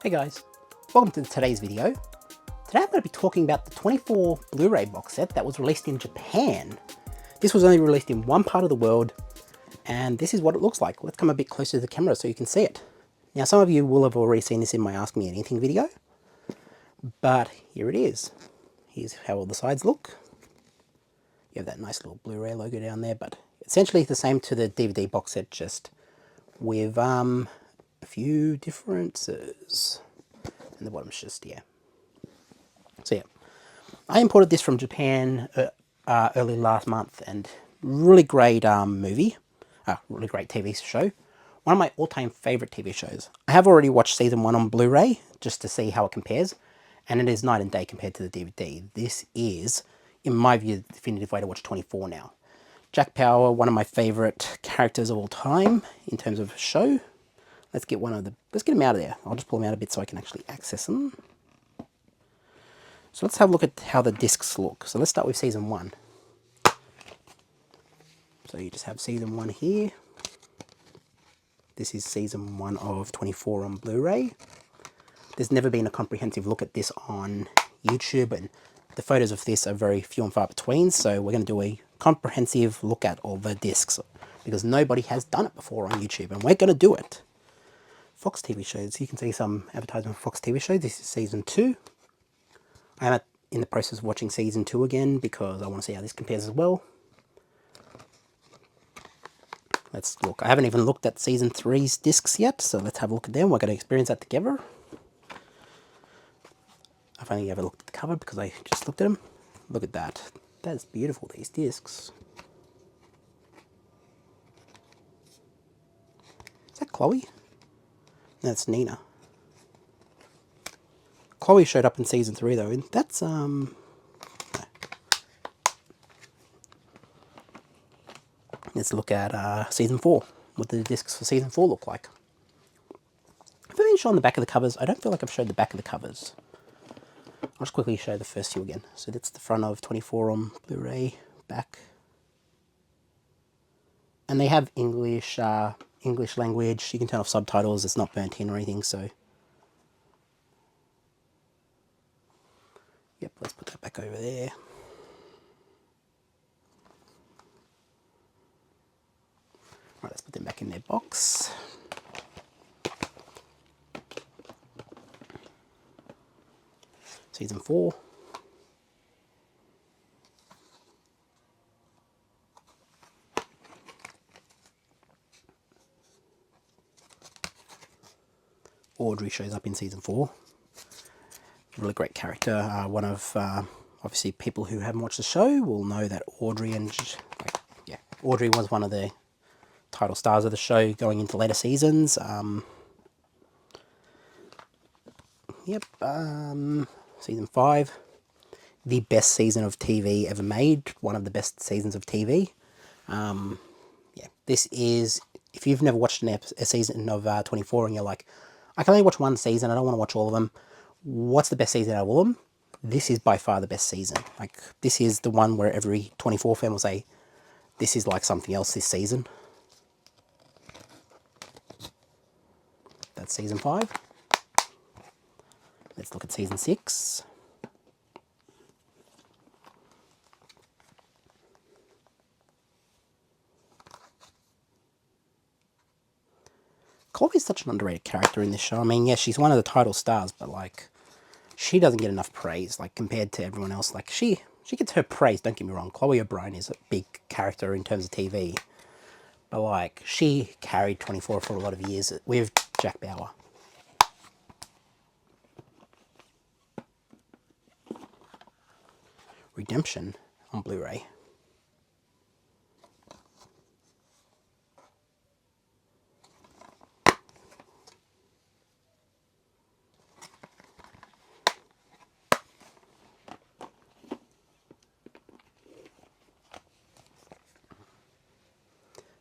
Hey guys, welcome to today's video. Today I'm going to be talking about the 24 Blu-ray box set that was released in Japan. This was only released in one part of the world, and this is what it looks like. Let's come a bit closer to the camera so you can see it. Now some of you will have already seen this in my Ask Me Anything video, but here it is. Here's how all the sides look. You have that nice little Blu-ray logo down there, but essentially the same to the DVD box set, just with a few differences. And the bottom's just, yeah. So yeah, I imported this from Japan early last month, and really great really great TV show. One of my all-time favorite TV shows. I have already watched season 1 on Blu-ray just to see how it compares, and it is night and day compared to the DVD. This is, in my view, the definitive way to watch 24 now. Jack Power, one of my favorite characters of all time in terms of show. Let's get him out of there. I'll just pull him out a bit so I can actually access him. So let's have a look at how the discs look. So let's start with season 1. So you just have season 1 here. This is season 1 of 24 on Blu-ray. There's never been a comprehensive look at this on YouTube, and the photos of this are very few and far between, so we're going to do a comprehensive look at all the discs, because nobody has done it before on YouTube, and we're going to do it. Fox TV shows. You can see some advertisement for Fox TV shows. This is season 2. I am in the process of watching season 2 again because I want to see how this compares as well. Let's look. I haven't even looked at season 3's discs yet, so let's have a look at them. We're going to experience that together. I've only ever looked at the cover because I just looked at them. Look at that. That's beautiful, these discs. Is that Chloe? That's Nina. Chloe showed up in season 3 though, and that's Let's look at season 4. What the discs for season 4 look like. I've only shown the back of the covers. I don't feel like I've showed the back of the covers. I'll just quickly show the first two again. So that's the front of 24 on Blu-ray, back. And they have English language. You can turn off subtitles. It's not burnt in or anything, so. Yep, let's put that back over there. Right, let's put them back in their box. Season 4. Audrey shows up in season 4. Really great character. One of, obviously, people who haven't watched the show will know that Audrey was one of the title stars of the show going into later seasons. Season 5. The best season of TV ever made. One of the best seasons of TV. This is, if you've never watched a season of 24 and you're like, I can only watch one season, I don't want to watch all of them. What's the best season out of all of them? This is by far the best season. Like, this is the one where every 24 fan will say, this is like something else this season. That's season 5. Let's look at season 6. Chloe's such an underrated character in this show. I mean, yeah, she's one of the title stars, but like, she doesn't get enough praise, like, compared to everyone else. Like, she gets her praise, don't get me wrong. Chloe O'Brien is a big character in terms of TV. But like, she carried 24 for a lot of years with Jack Bauer. Redemption on Blu-ray.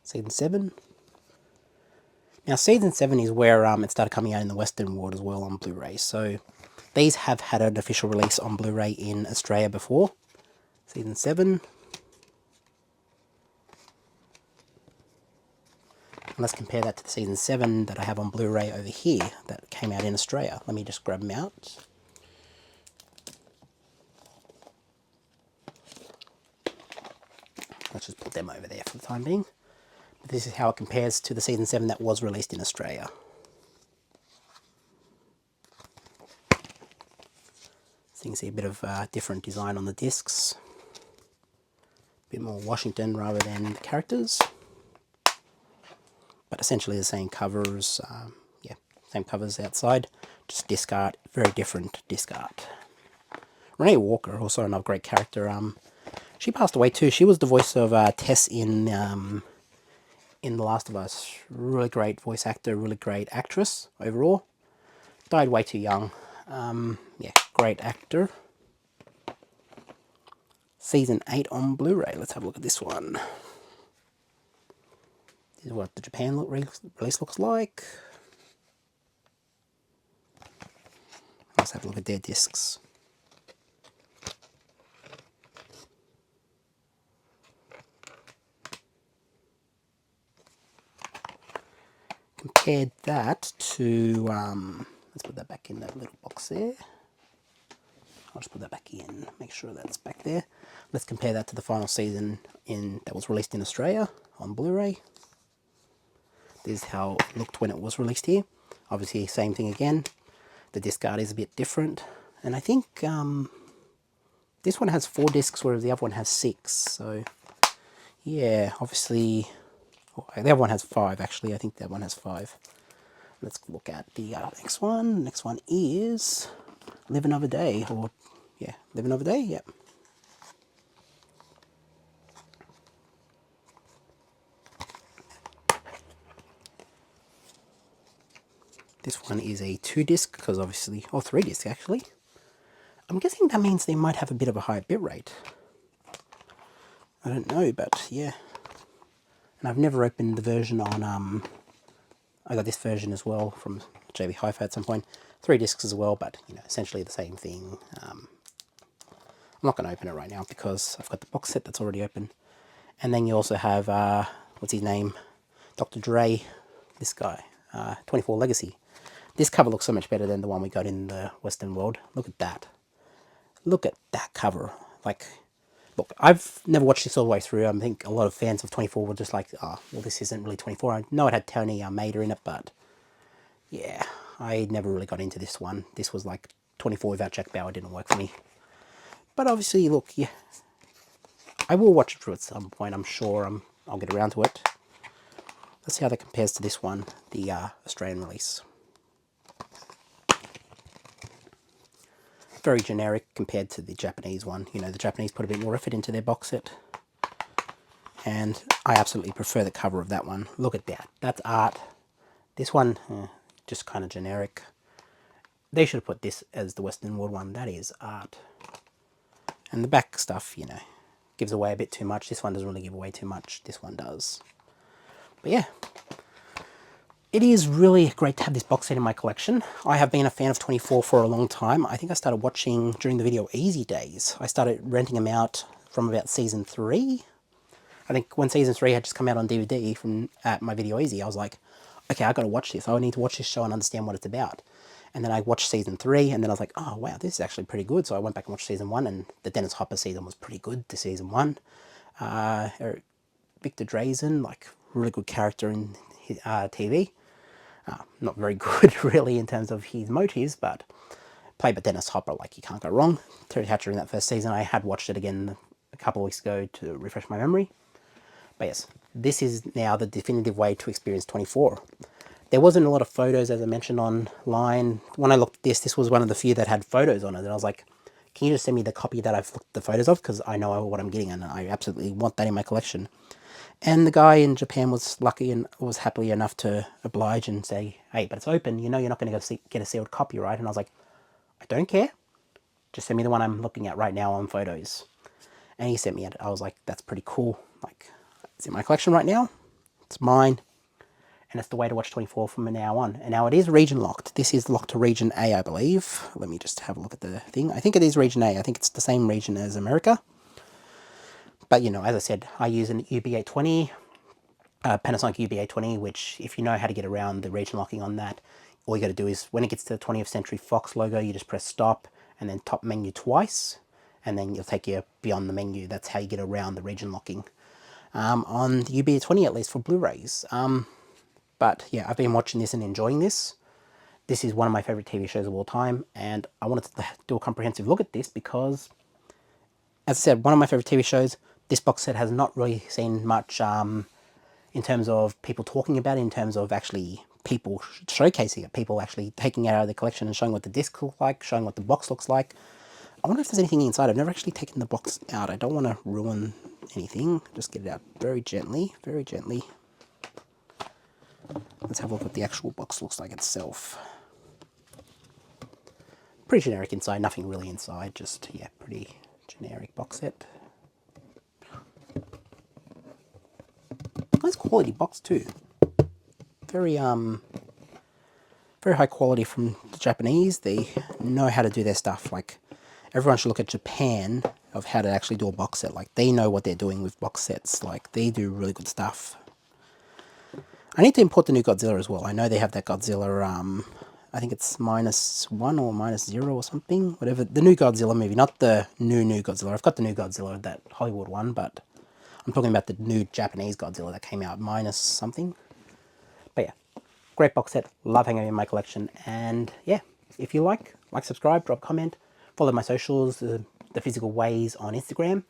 Season 7. Now, season 7 is where it started coming out in the Western world as well on Blu-ray. So, these have had an official release on Blu-ray in Australia before. Season 7. And let's compare that to the season 7 that I have on Blu-ray over here that came out in Australia. Let me just grab them out. Let's just put them over there for the time being. But this is how it compares to the season 7 that was released in Australia. So you can see a bit of different design on the discs. A bit more Washington rather than characters. But essentially the same covers, yeah, same covers outside, just disc art, very different disc art. Renee Walker, also another great character. She passed away too. She was the voice of Tess in The Last of Us. Really great voice actor, really great actress overall. Died way too young. Yeah, great actor. Season 8 on Blu-ray. Let's have a look at this one. This is what the Japan release looks like. Let's have a look at their discs. Compared that to, let's put that back in that little box there. I'll just put that back in, make sure that's back there. Let's compare that to the final season that was released in Australia on Blu-ray. This is how it looked when it was released here. Obviously, same thing again. The disc art is a bit different. And I think this one has 4 discs, whereas the other one has 6. So, yeah, obviously, the other one has 5, actually. I think that one has 5. Let's look at the next one. The next one is Live Another Day, or, yeah, Live Another Day, yep. This one is a 2-disc, because obviously, or 3-disc actually. I'm guessing that means they might have a bit of a higher bitrate. I don't know, but yeah. And I've never opened the version on, I got this version as well from JB Hi-Fi at some point. 3 discs as well, but, you know, essentially the same thing. I'm not going to open it right now because I've got the box set that's already open. And then you also have, what's his name? Dr. Dre, this guy, 24 Legacy. This cover looks so much better than the one we got in the Western world. Look at that. Look at that cover. Like, look, I've never watched this all the way through. I think a lot of fans of 24 were just like, oh, well, this isn't really 24. I know it had Tony Mater in it, but yeah, I never really got into this one. This was like 24 without Jack Bauer. Didn't work for me. But obviously, look, yeah, I will watch it through at some point. I'm sure I'll get around to it. Let's see how that compares to this one, the Australian release. Very generic compared to the Japanese one. You know, the Japanese put a bit more effort into their box set. And I absolutely prefer the cover of that one. Look at that. That's art. This one, just kind of generic. They should have put this as the Western World one. That is art. And the back stuff, you know, gives away a bit too much. This one doesn't really give away too much. This one does. But yeah. It is really great to have this box set in my collection. I have been a fan of 24 for a long time. I think I started watching during the Video Easy days. I started renting them out from about season 3. I think when season 3 had just come out on DVD from at my Video Easy, I was like, okay, I got to watch this. I need to watch this show and understand what it's about. And then I watched season 3, and then I was like, oh wow, this is actually pretty good. So I went back and watched season 1, and the Dennis Hopper season was pretty good. The season 1, Victor Drazen, like really good character in TV. Not very good, really, in terms of his motives, but played by Dennis Hopper, like, you can't go wrong. Terry Hatcher in that first season. I had watched it again a couple of weeks ago to refresh my memory. But yes, this is now the definitive way to experience 24. There wasn't a lot of photos, as I mentioned, online. When I looked at this was one of the few that had photos on it, and I was like, can you just send me the copy that I've looked at the photos of? Because I know what I'm getting, and I absolutely want that in my collection. And the guy in Japan was lucky and was happy enough to oblige and say, hey, but it's open, you know, you're not going to get a sealed copy, right? And I was like, I don't care. Just send me the one I'm looking at right now on photos. And he sent me it. I was like, that's pretty cool. Like, it's in my collection right now. It's mine. And it's the way to watch 24 from now on. And now it is region locked. This is locked to region A, I believe. Let me just have a look at the thing. I think it is region A. I think it's the same region as America. But, you know, as I said, I use an UB820. Panasonic UB820, which if you know how to get around the region locking on that, all you got to do is when it gets to the 20th Century Fox logo, you just press stop and then top menu twice, and then you'll take you beyond the menu. That's how you get around the region locking on the UB820, at least for Blu-rays. But yeah, I've been watching this and enjoying this. This is one of my favorite TV shows of all time, and I wanted to do a comprehensive look at this because, as I said, one of my favorite TV shows. This box set has not really seen much in terms of people talking about it, in terms of actually people showcasing it, people actually taking it out of the collection and showing what the disc looks like, showing what the box looks like. I wonder if there's anything inside. I've never actually taken the box out. I don't want to ruin anything. Just get it out very gently, very gently. Let's have a look what the actual box looks like itself. Pretty generic inside, nothing really inside, just, yeah, pretty generic box set. Nice quality box too. Very very high quality from the Japanese. They know how to do their stuff. Like, everyone should look at Japan of how to actually do a box set. Like, they know what they're doing with box sets. Like, they do really good stuff. I need to import the new Godzilla as well. I know they have that Godzilla, I think it's -1 or -0 or something. Whatever. The new Godzilla movie, not the new Godzilla. I've got the new Godzilla, that Hollywood one, but I'm talking about the new Japanese Godzilla that came out minus something. But yeah, great box set. Love hanging in my collection. And yeah, if you like, subscribe, drop a comment, follow my socials, the Physical Ways on Instagram,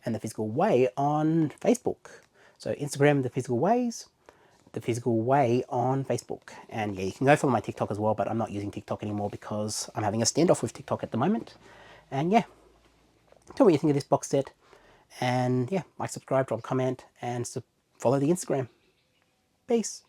and the Physical Way on Facebook. So Instagram, the Physical Ways, the Physical Way on Facebook. And yeah, you can go follow my TikTok as well, but I'm not using TikTok anymore because I'm having a standoff with TikTok at the moment. And yeah, tell me what you think of this box set. And yeah, subscribe, drop a comment, and follow the Instagram. Peace.